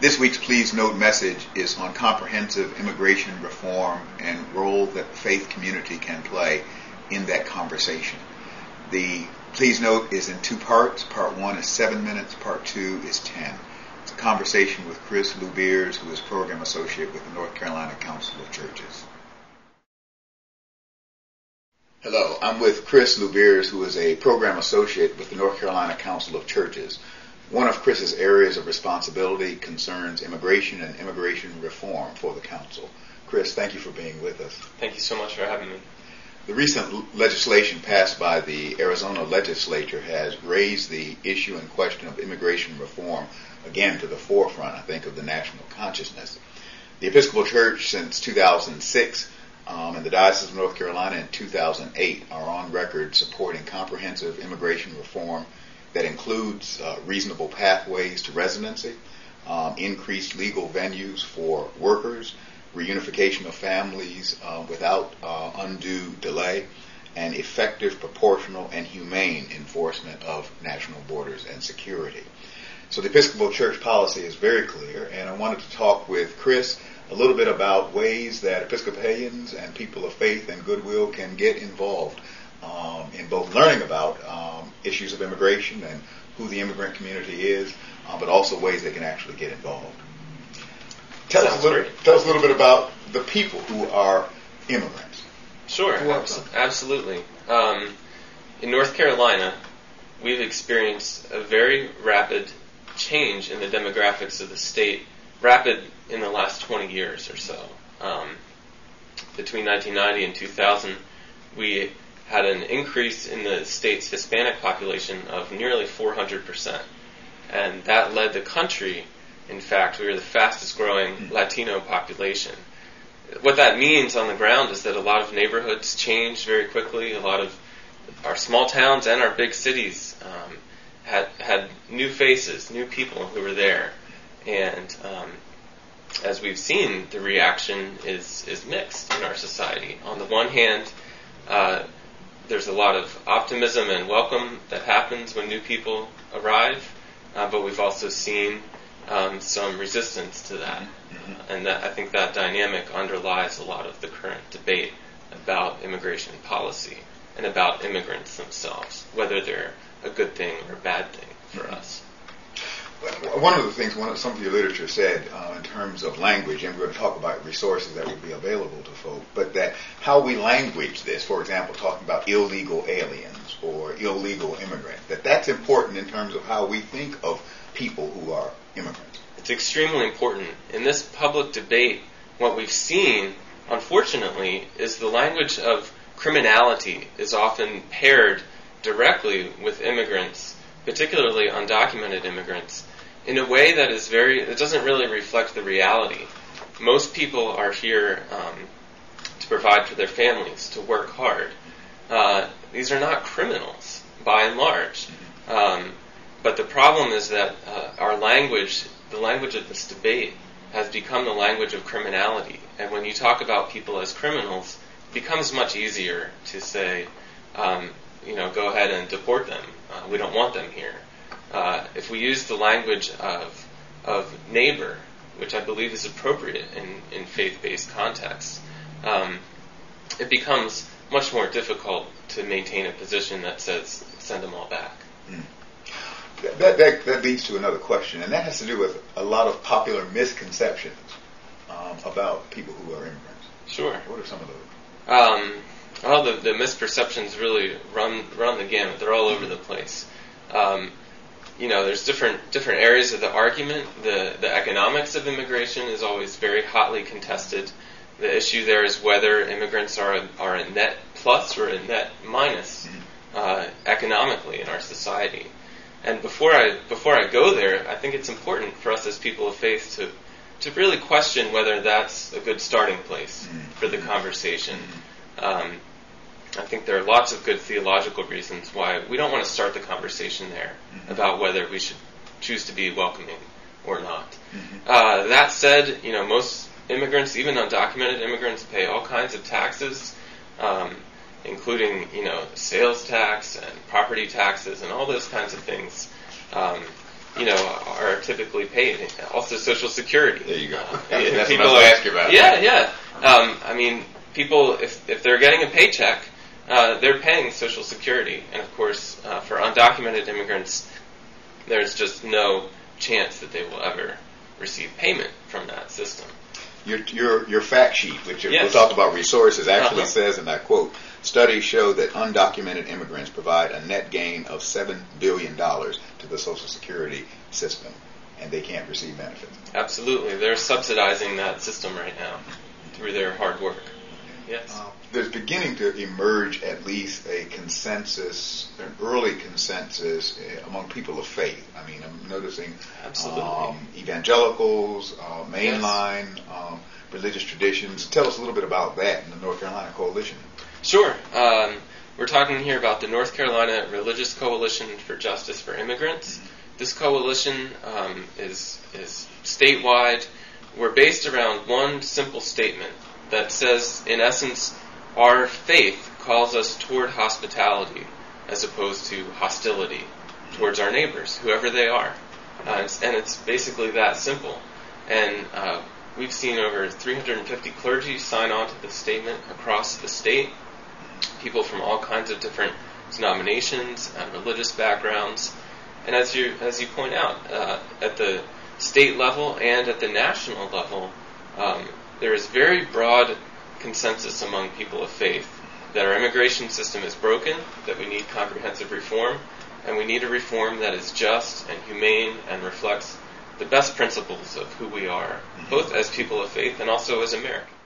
This week's Please Note message is on comprehensive immigration reform and role that the faith community can play in that conversation. The Please Note is in two parts. Part 1 is 7 minutes. Part 2 is 10. It's a conversation with Chris Liu-Beers, who is Program Associate with the North Carolina Council of Churches. Hello, I'm with Chris Liu-Beers, who is a Program Associate with the North Carolina Council of Churches. One of Chris's areas of responsibility concerns immigration and immigration reform for the Council. Chris, thank you for being with us. Thank you so much for having me. The recent legislation passed by the Arizona legislature has raised the issue and question of immigration reform again to the forefront, I think, of the national consciousness. The Episcopal Church since 2006 and the Diocese of North Carolina in 2008 are on record supporting comprehensive immigration reform that includes reasonable pathways to residency, increased legal venues for workers, reunification of families without undue delay, and effective, proportional, and humane enforcement of national borders and security. So the Episcopal Church policy is very clear, and I wanted to talk with Chris a little bit about ways that Episcopalians and people of faith and goodwill can get involved in both learning about issues of immigration and who the immigrant community is, but also ways they can actually get involved. Tell us a little bit about the people who are immigrants. Sure, absolutely. In North Carolina, we've experienced a very rapid change in the demographics of the state, rapid in the last 20 years or so. Between 1990 and 2000, we had an increase in the state's Hispanic population of nearly 400%. And that led the country, in fact, we were the fastest growing Latino population. What that means on the ground is that a lot of neighborhoods changed very quickly. A lot of our small towns and our big cities had new faces, new people who were there. And as we've seen, the reaction is mixed in our society. On the one hand, there's a lot of optimism and welcome that happens when new people arrive, but we've also seen some resistance to that. And I think that dynamic underlies a lot of the current debate about immigration policy and about immigrants themselves, whether they're a good thing or a bad thing for us. One of the things some of your literature said in terms of language, and we're going to talk about resources that would be available to folk, but that how we language this, for example, talking about illegal aliens or illegal immigrants, that's important in terms of how we think of people who are immigrants. It's extremely important. In this public debate, what we've seen, unfortunately, is the language of criminality is often paired directly with immigrants, particularly undocumented immigrants, in a way that it doesn't really reflect the reality. Most people are here to provide for their families, to work hard. These are not criminals, by and large. But the problem is that our language, the language of this debate, has become the language of criminality. And when you talk about people as criminals, it becomes much easier to say, go ahead and deport them. We don't want them here. If we use the language of neighbor, which I believe is appropriate in faith-based contexts, it becomes much more difficult to maintain a position that says, send them all back. That leads to another question, and that has to do with a lot of popular misconceptions about people who are immigrants. Sure. What are some of those? Well, the misperceptions really run the gamut. They're all over the place. There's different areas of the argument. The economics of immigration is always very hotly contested. The issue there is whether immigrants are a net plus or a net minus economically in our society. And before I go there, I think it's important for us as people of faith to really question whether that's a good starting place for the conversation. I think there are lots of good theological reasons why we don't want to start the conversation there about whether we should choose to be welcoming or not. That said, most immigrants, even undocumented immigrants, pay all kinds of taxes, including sales tax and property taxes and all those kinds of things. are typically paid. Also, Social Security. There you go. That's what I was asking about. Yeah. People, if they're getting a paycheck, they're paying Social Security, and of course, for undocumented immigrants, there's just no chance that they will ever receive payment from that system. Your fact sheet, which we'll talk about resources, actually says, and I quote, studies show that undocumented immigrants provide a net gain of $7 billion to the Social Security system, and they can't receive benefits. Absolutely. They're subsidizing that system right now through their hard work. Yes. There's beginning to emerge at least a consensus, an early consensus among people of faith. I mean, I'm noticing evangelicals, mainline religious traditions. Tell us a little bit about that in the North Carolina Coalition. Sure. We're talking here about the North Carolina Religious Coalition for Justice for Immigrants. Mm-hmm. This coalition is statewide. We're based around one simple statement that says, in essence, our faith calls us toward hospitality as opposed to hostility towards our neighbors, whoever they are. And it's basically that simple. And we've seen over 350 clergy sign on to this statement across the state, people from all kinds of different denominations and religious backgrounds. And as you point out, at the state level and at the national level, there is very broad consensus among people of faith that our immigration system is broken, that we need comprehensive reform, and we need a reform that is just and humane and reflects the best principles of who we are, both as people of faith and also as Americans.